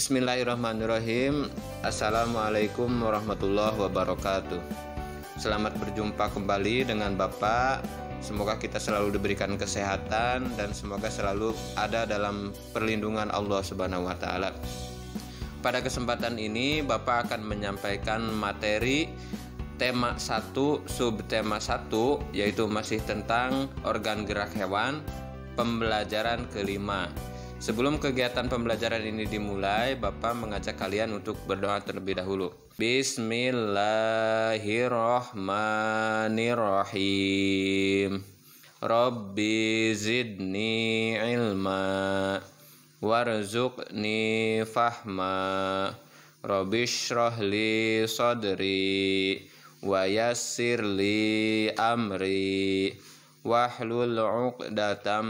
Bismillahirrahmanirrahim. Assalamualaikum warahmatullahi wabarakatuh. Selamat berjumpa kembali dengan Bapak. Semoga kita selalu diberikan kesehatan dan semoga selalu ada dalam perlindungan Allah Subhanahu wa taala. Pada kesempatan ini Bapak akan menyampaikan materi tema 1, subtema 1, yaitu masih tentang organ gerak hewan, pembelajaran kelima. Sebelum kegiatan pembelajaran ini dimulai, Bapak mengajak kalian untuk berdoa terlebih dahulu. Bismillahirrahmanirrahim. Rabbi zidni ilma warzuqni fahma. Rabbi shrah li sadri wa yassir li amri wahlul 'uqdatam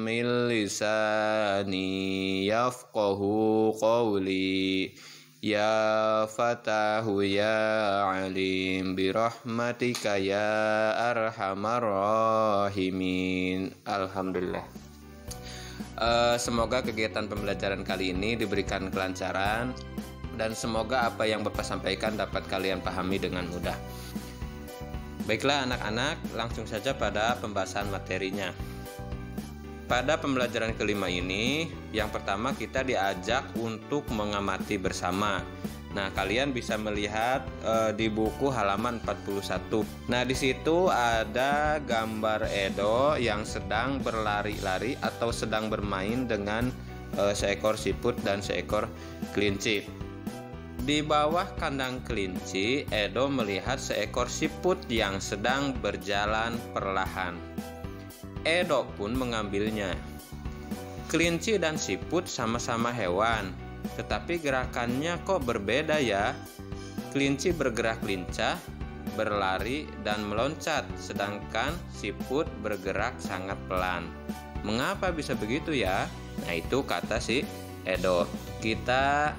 min lisani yafqahu qawli. Ya Fatahu ya Alim birahmatika ya arhamar rahimin. Alhamdulillah. Semoga kegiatan pembelajaran kali ini diberikan kelancaran dan semoga apa yang Bapak sampaikan dapat kalian pahami dengan mudah. Baiklah anak-anak, langsung saja pada pembahasan materinya. Pada pembelajaran kelima ini, yang pertama kita diajak untuk mengamati bersama. Nah, kalian bisa melihat di buku halaman 41. Nah, di situ ada gambar Edo yang sedang berlari-lari atau sedang bermain dengan seekor siput dan seekor kelinci. Di bawah kandang kelinci, Edo melihat seekor siput yang sedang berjalan perlahan. Edo pun mengambilnya. Kelinci dan siput sama-sama hewan, tetapi gerakannya kok berbeda ya? Kelinci bergerak lincah, berlari dan meloncat, sedangkan siput bergerak sangat pelan. Mengapa bisa begitu ya? Nah, itu kata si Edo. Kita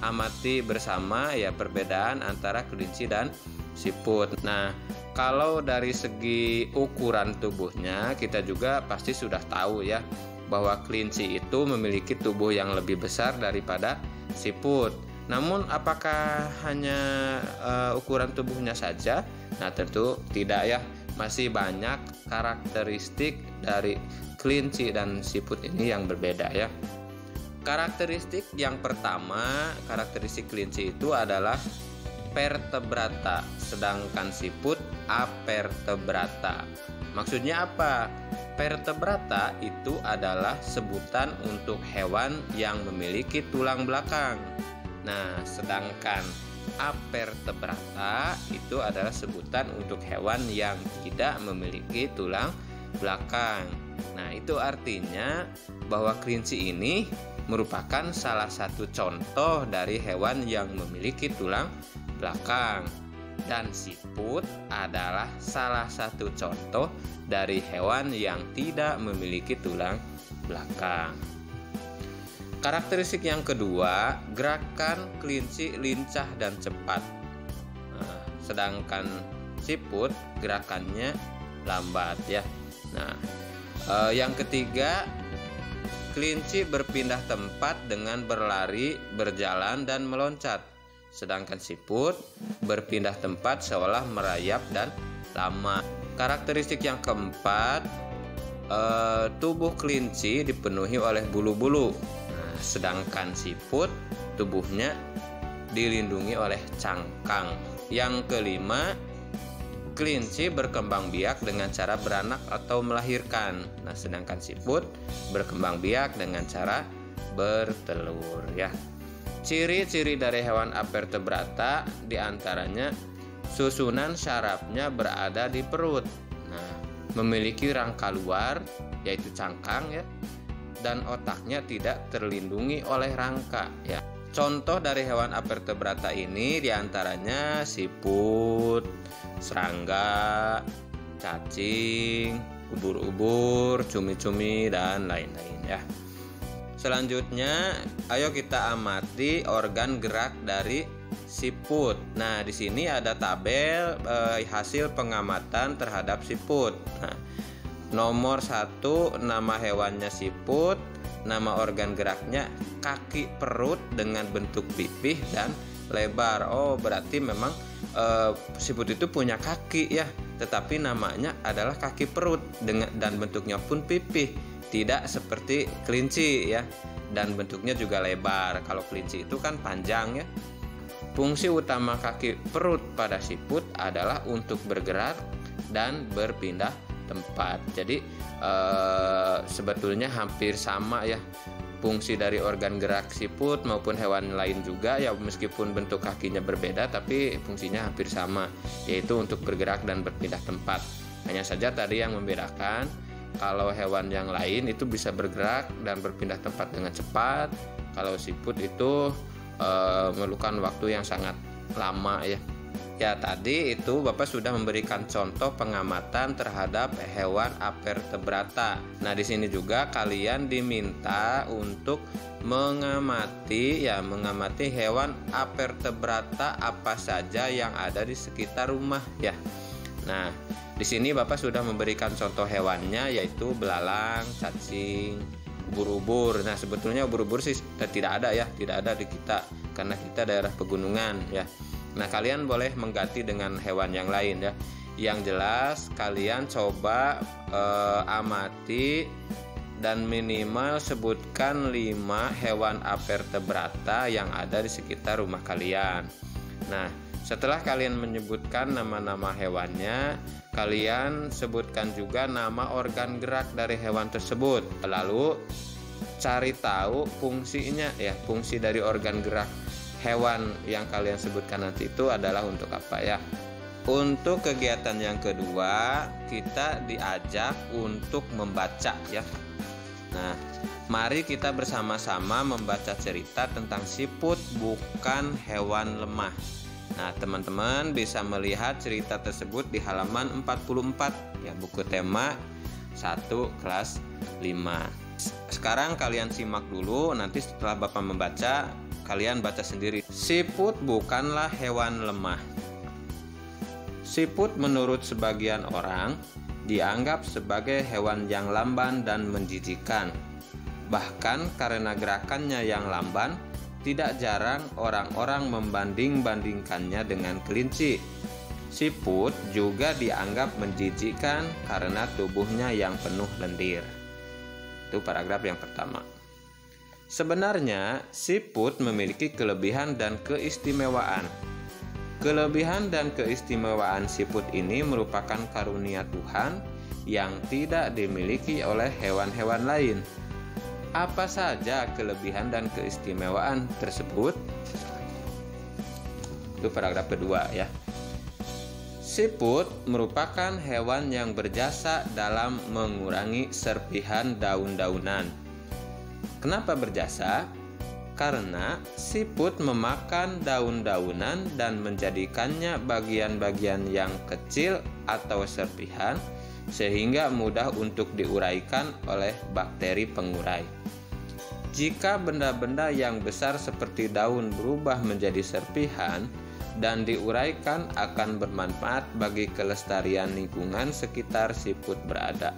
amati bersama ya perbedaan antara kelinci dan siput. Nah, kalau dari segi ukuran tubuhnya kita juga pasti sudah tahu ya bahwa kelinci itu memiliki tubuh yang lebih besar daripada siput. Namun apakah hanya ukuran tubuhnya saja? Nah, tentu tidak ya. Masih banyak karakteristik dari kelinci dan siput ini yang berbeda ya. Karakteristik yang pertama, karakteristik kelinci itu adalah vertebrata, sedangkan siput avertebrata. Maksudnya apa? Vertebrata itu adalah sebutan untuk hewan yang memiliki tulang belakang. Nah, sedangkan avertebrata itu adalah sebutan untuk hewan yang tidak memiliki tulang belakang. Nah, itu artinya bahwa kelinci ini merupakan salah satu contoh dari hewan yang memiliki tulang belakang, dan siput adalah salah satu contoh dari hewan yang tidak memiliki tulang belakang. Karakteristik yang kedua, gerakan kelinci lincah dan cepat. Nah, sedangkan siput gerakannya lambat ya. Nah, yang ketiga, kelinci berpindah tempat dengan berlari, berjalan, dan meloncat. Sedangkan siput berpindah tempat seolah merayap dan lama. Karakteristik yang keempat, tubuh kelinci dipenuhi oleh bulu-bulu. Nah, sedangkan siput tubuhnya dilindungi oleh cangkang. Yang kelima, kelinci berkembang biak dengan cara beranak atau melahirkan. Nah, sedangkan siput berkembang biak dengan cara bertelur ya. Ciri-ciri dari hewan avertebrata diantaranya susunan syarafnya berada di perut. Nah, memiliki rangka luar yaitu cangkang ya, dan otaknya tidak terlindungi oleh rangka ya. Contoh dari hewan avertebrata ini diantaranya siput, serangga, cacing, ubur-ubur, cumi-cumi, dan lain-lain ya. Selanjutnya, ayo kita amati organ gerak dari siput. Nah, di sini ada tabel hasil pengamatan terhadap siput. Nah, Nomor 1, nama hewannya siput, nama organ geraknya kaki perut dengan bentuk pipih dan lebar. Oh, berarti memang siput itu punya kaki ya, tetapi namanya adalah kaki perut dan bentuknya pun pipih, tidak seperti kelinci ya, dan bentuknya juga lebar. Kalau kelinci itu kan panjang ya. Fungsi utama kaki perut pada siput adalah untuk bergerak dan berpindah tempat. Jadi sebetulnya hampir sama ya fungsi dari organ gerak siput maupun hewan lain juga ya, meskipun bentuk kakinya berbeda tapi fungsinya hampir sama, yaitu untuk bergerak dan berpindah tempat. Hanya saja tadi yang membedakan, kalau hewan yang lain itu bisa bergerak dan berpindah tempat dengan cepat, kalau siput itu memerlukan waktu yang sangat lama ya. Ya, tadi itu Bapak sudah memberikan contoh pengamatan terhadap hewan avertebrata. Nah, di sini juga kalian diminta untuk mengamati hewan avertebrata apa saja yang ada di sekitar rumah ya. Nah, di sini Bapak sudah memberikan contoh hewannya, yaitu belalang, cacing, ubur-ubur. Nah, sebetulnya ubur-ubur sih tidak ada ya, tidak ada di kita karena kita daerah pegunungan ya. Nah, kalian boleh mengganti dengan hewan yang lain ya. Yang jelas kalian coba amati dan minimal sebutkan 5 hewan avertebrata yang ada di sekitar rumah kalian. Nah, setelah kalian menyebutkan nama-nama hewannya, kalian sebutkan juga nama organ gerak dari hewan tersebut. Lalu cari tahu fungsinya ya, fungsi dari organ gerak hewan yang kalian sebutkan nanti itu adalah untuk apa ya. Untuk kegiatan yang kedua, kita diajak untuk membaca ya. Nah, mari kita bersama-sama membaca cerita tentang siput bukan hewan lemah. Nah, teman-teman bisa melihat cerita tersebut di halaman 44 ya, buku tema 1 kelas 5. Sekarang kalian simak dulu, nanti setelah Bapak membaca kalian baca sendiri. Siput bukanlah hewan lemah. Siput menurut sebagian orang dianggap sebagai hewan yang lamban dan menjijikkan. Bahkan karena gerakannya yang lamban, tidak jarang orang-orang membanding-bandingkannya dengan kelinci. Siput juga dianggap menjijikkan karena tubuhnya yang penuh lendir. Itu paragraf yang pertama. Sebenarnya, siput memiliki kelebihan dan keistimewaan. Kelebihan dan keistimewaan siput ini merupakan karunia Tuhan yang tidak dimiliki oleh hewan-hewan lain. Apa saja kelebihan dan keistimewaan tersebut? Itu paragraf kedua ya. Siput merupakan hewan yang berjasa dalam mengurangi serpihan daun-daunan. Kenapa berjasa? Karena siput memakan daun-daunan dan menjadikannya bagian-bagian yang kecil atau serpihan sehingga mudah untuk diuraikan oleh bakteri pengurai. Jika benda-benda yang besar seperti daun berubah menjadi serpihan dan diuraikan, akan bermanfaat bagi kelestarian lingkungan sekitar siput berada.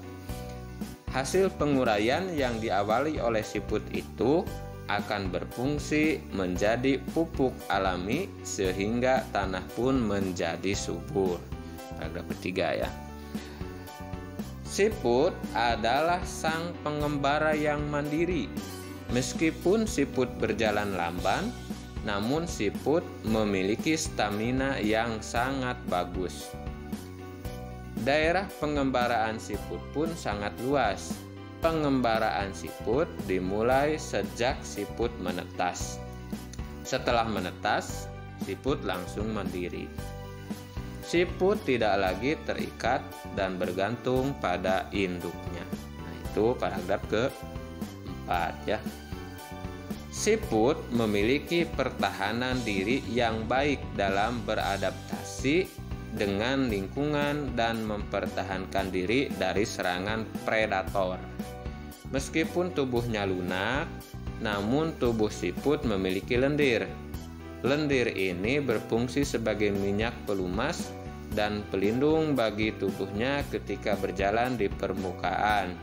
Hasil penguraian yang diawali oleh siput itu akan berfungsi menjadi pupuk alami sehingga tanah pun menjadi subur. Paragraf ketiga ya. Siput adalah sang pengembara yang mandiri. Meskipun siput berjalan lamban, namun siput memiliki stamina yang sangat bagus. Daerah pengembaraan siput pun sangat luas. Pengembaraan siput dimulai sejak siput menetas. Setelah menetas, siput langsung mandiri. Siput tidak lagi terikat dan bergantung pada induknya. Nah, itu paragraf keempat ya. Siput memiliki pertahanan diri yang baik dalam beradaptasi dengan lingkungan dan mempertahankan diri dari serangan predator. Meskipun tubuhnya lunak, namun tubuh siput memiliki lendir. Lendir ini berfungsi sebagai minyak pelumas dan pelindung bagi tubuhnya ketika berjalan di permukaan.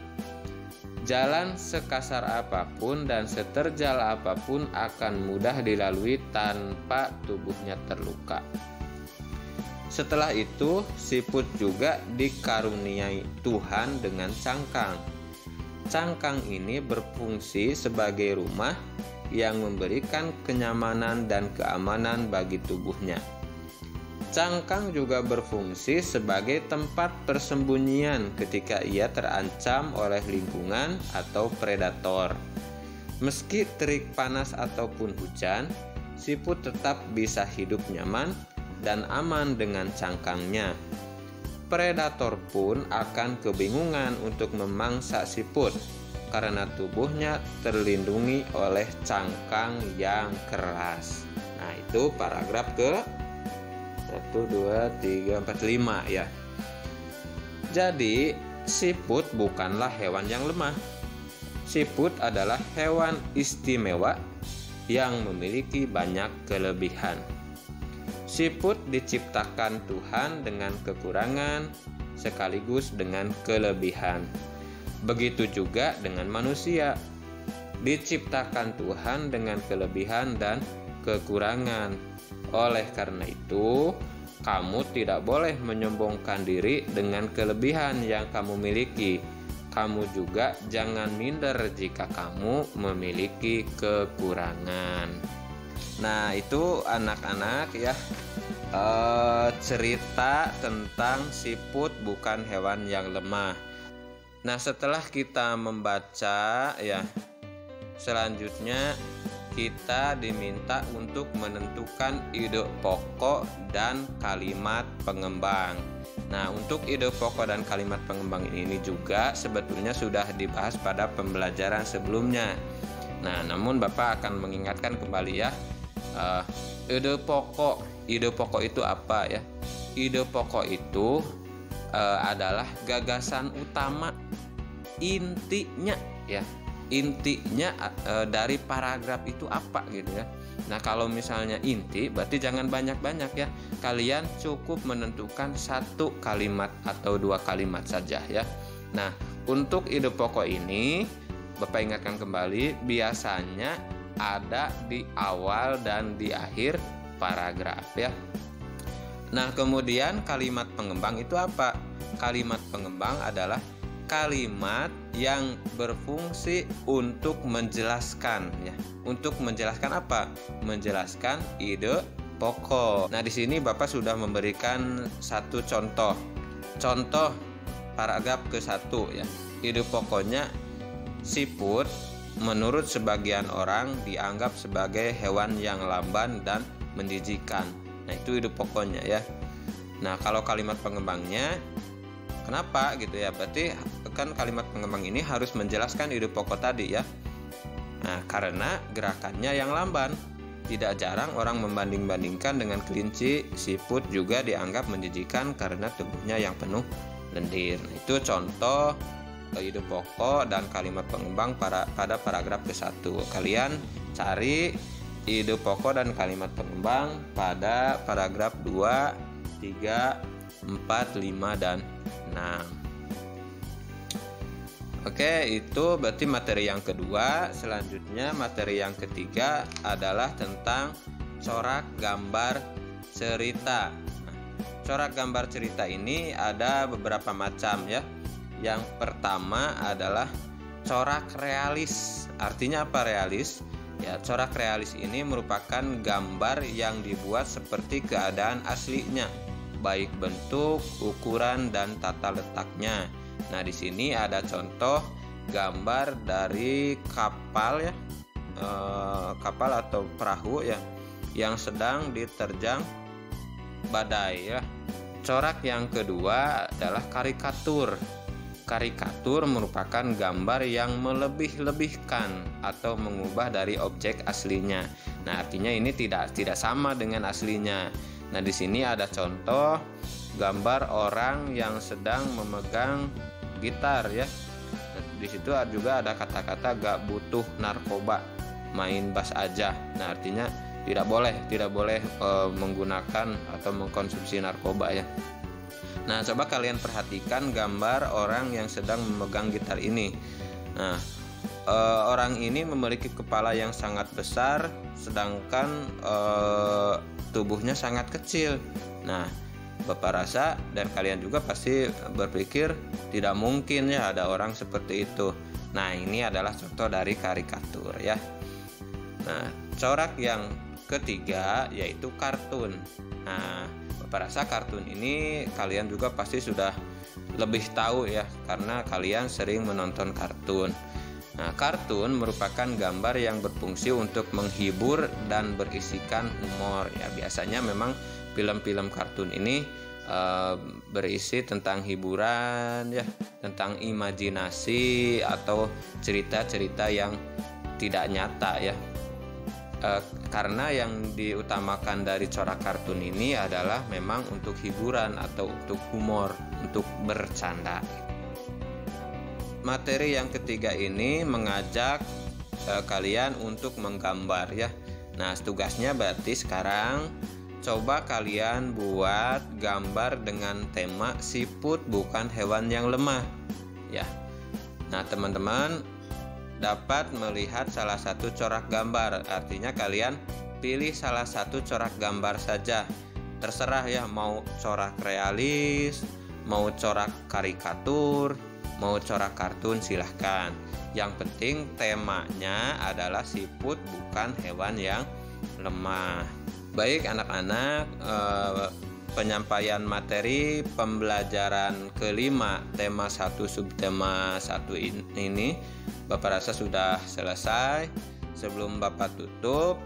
Jalan sekasar apapun dan seterjal apapun akan mudah dilalui tanpa tubuhnya terluka. Setelah itu, siput juga dikaruniai Tuhan dengan cangkang. Cangkang ini berfungsi sebagai rumah yang memberikan kenyamanan dan keamanan bagi tubuhnya. Cangkang juga berfungsi sebagai tempat persembunyian ketika ia terancam oleh lingkungan atau predator. Meski terik panas ataupun hujan, siput tetap bisa hidup nyaman dan aman dengan cangkangnya. Predator pun akan kebingungan untuk memangsa siput karena tubuhnya terlindungi oleh cangkang yang keras. Nah, itu paragraf ke 1, 2, 3, 4, 5 ya. Jadi siput bukanlah hewan yang lemah. Siput adalah hewan istimewa yang memiliki banyak kelebihan. Siput diciptakan Tuhan dengan kekurangan sekaligus dengan kelebihan. Begitu juga dengan manusia. Diciptakan Tuhan dengan kelebihan dan kekurangan. Oleh karena itu, kamu tidak boleh menyombongkan diri dengan kelebihan yang kamu miliki. Kamu juga jangan minder jika kamu memiliki kekurangan. Nah, itu anak-anak ya, cerita tentang siput bukan hewan yang lemah. Nah, setelah kita membaca ya, selanjutnya kita diminta untuk menentukan ide pokok dan kalimat pengembang. Nah, untuk ide pokok dan kalimat pengembang ini juga sebetulnya sudah dibahas pada pembelajaran sebelumnya. Nah, namun Bapak akan mengingatkan kembali ya, ide pokok itu apa ya? Ide pokok itu adalah gagasan utama, intinya ya. Intinya dari paragraf itu apa gitu ya. Nah, kalau misalnya inti berarti jangan banyak-banyak ya. Kalian cukup menentukan satu kalimat atau dua kalimat saja ya. Nah, untuk ide pokok ini Bapak ingatkan kembali, biasanya ada di awal dan di akhir paragraf ya. Nah, kemudian kalimat pengembang itu apa? Kalimat pengembang adalah kalimat yang berfungsi untuk menjelaskan ya. Untuk menjelaskan apa? Menjelaskan ide pokok. Nah, di sini Bapak sudah memberikan satu contoh. Contoh paragraf ke-1 ya. Ide pokoknya, siput menurut sebagian orang dianggap sebagai hewan yang lamban dan menjijikkan. Nah, itu ide pokoknya ya. Nah, kalau kalimat pengembangnya kenapa gitu ya? Berarti kan kalimat pengembang ini harus menjelaskan ide pokok tadi ya. Nah, karena gerakannya yang lamban. Tidak jarang orang membanding-bandingkan dengan kelinci, siput juga dianggap menjijikan karena tubuhnya yang penuh lendir. Nah, itu contoh ide pokok dan kalimat pengembang pada paragraf ke-1. Kalian cari ide pokok dan kalimat pengembang pada paragraf 2, 3, 4, 5, dan 6. Oke, itu berarti materi yang kedua. Selanjutnya materi yang ketiga adalah tentang corak gambar cerita. Nah, corak gambar cerita ini ada beberapa macam ya. Yang pertama adalah corak realis. Artinya apa realis? Ya, corak realis ini merupakan gambar yang dibuat seperti keadaan aslinya, baik bentuk, ukuran, dan tata letaknya. Nah, di sini ada contoh gambar dari kapal ya, kapal atau perahu ya, yang sedang diterjang badai ya. Corak yang kedua adalah karikatur. Karikatur merupakan gambar yang melebih-lebihkan atau mengubah dari objek aslinya. Nah, artinya ini tidak sama dengan aslinya. Nah, di sini ada contoh gambar orang yang sedang memegang gitar ya. Nah, di situ juga ada kata-kata gak butuh narkoba, main bass aja. Nah, artinya tidak boleh menggunakan atau mengkonsumsi narkoba ya. Nah, coba kalian perhatikan gambar orang yang sedang memegang gitar ini. Nah, orang ini memiliki kepala yang sangat besar, sedangkan tubuhnya sangat kecil. Nah, Bapak rasa dan kalian juga pasti berpikir tidak mungkin ya ada orang seperti itu. Nah, ini adalah contoh dari karikatur ya. Nah, corak yang ketiga yaitu kartun. Nah, Bapak rasa kartun ini kalian juga pasti sudah lebih tahu ya, karena kalian sering menonton kartun. Nah, kartun merupakan gambar yang berfungsi untuk menghibur dan berisikan humor ya. Biasanya memang film-film kartun ini berisi tentang hiburan ya, tentang imajinasi atau cerita-cerita yang tidak nyata ya. Karena yang diutamakan dari corak kartun ini adalah memang untuk hiburan atau untuk humor, untuk bercanda. Materi yang ketiga ini mengajak kalian untuk menggambar ya. Nah, tugasnya berarti sekarang coba kalian buat gambar dengan tema siput bukan hewan yang lemah ya. Nah, teman-teman dapat melihat salah satu corak gambar. Artinya kalian pilih salah satu corak gambar saja. Terserah ya, mau corak realis, mau corak karikatur, mau corak kartun, silahkan. Yang penting temanya adalah siput bukan hewan yang lemah. Baik anak-anak, penyampaian materi pembelajaran kelima tema 1 subtema 1 ini Bapak rasa sudah selesai. Sebelum Bapak tutup,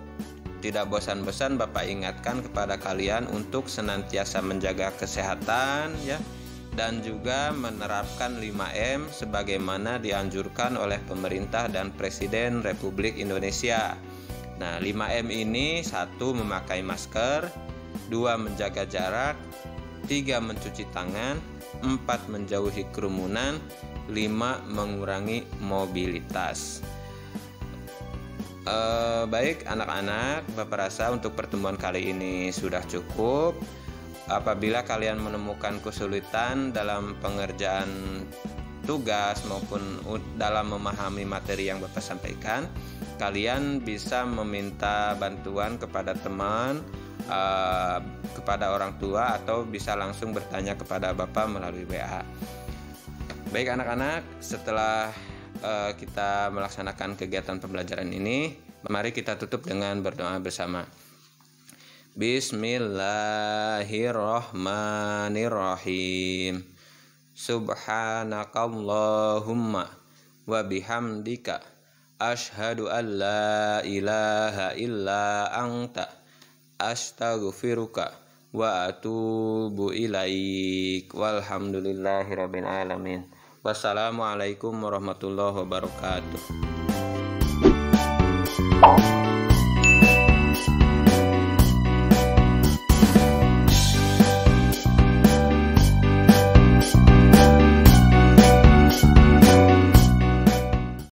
tidak bosan-bosan Bapak ingatkan kepada kalian untuk senantiasa menjaga kesehatan ya, dan juga menerapkan 5M sebagaimana dianjurkan oleh pemerintah dan Presiden Republik Indonesia. Nah, 5M ini: 1. Memakai masker, 2. Menjaga jarak, 3. Mencuci tangan, 4. Menjauhi kerumunan, 5. Mengurangi mobilitas. Baik anak-anak, Bapak rasa untuk pertemuan kali ini sudah cukup. Apabila kalian menemukan kesulitan dalam pengerjaan tugas maupun dalam memahami materi yang Bapak sampaikan, kalian bisa meminta bantuan kepada teman, kepada orang tua, atau bisa langsung bertanya kepada Bapak melalui WA. Baik anak-anak, setelah kita melaksanakan kegiatan pembelajaran ini, mari kita tutup dengan berdoa bersama. Bismillahirrahmanirrahim. Subhanakallahumma wa bihamdika asyhadu an la ilaha illa anta astaghfiruka wa atubu ilaik. Walhamdulillahirabbil alamin. Wassalamualaikum warahmatullahi wabarakatuh.